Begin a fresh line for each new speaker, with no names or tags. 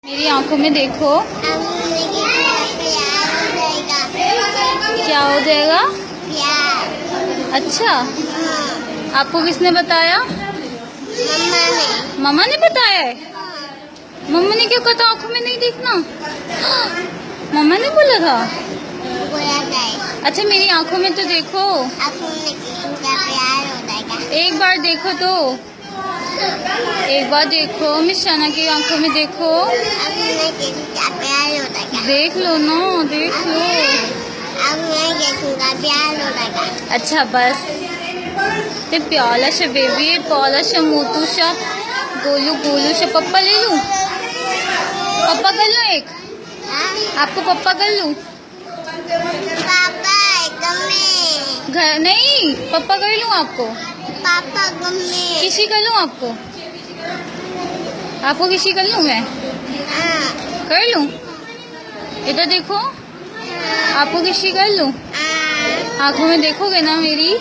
मेरी आंखों में देखो। क्या हो जाएगा? अच्छा, आपको किसने बताया? मम्मा ने बताया है। मम्मा ने क्यों कहा था आंखों में नहीं देखना? मम्मा ने बोला था। अच्छा, मेरी आंखों में तो देखो। एक बार देखो तो, एक बार देखो। मिस शना की आंखों में देखो। देख लो ना, देख लो। अच्छा बस ते प्यालाशा बेबी, पालाशा मोटूशा, गोलू गोलूशा। पप्पा ले लूं? पप्पा कर लूं एक? आपको पप्पा कर लूं? घर नहीं, पप्पा कर लूं आपको? किसी कर लूं आपको? आपको किसी कर लूं मैं? कर लूं? इधर देखो, आपको किसी कर लूं? आंखों में देखोगे ना मेरी?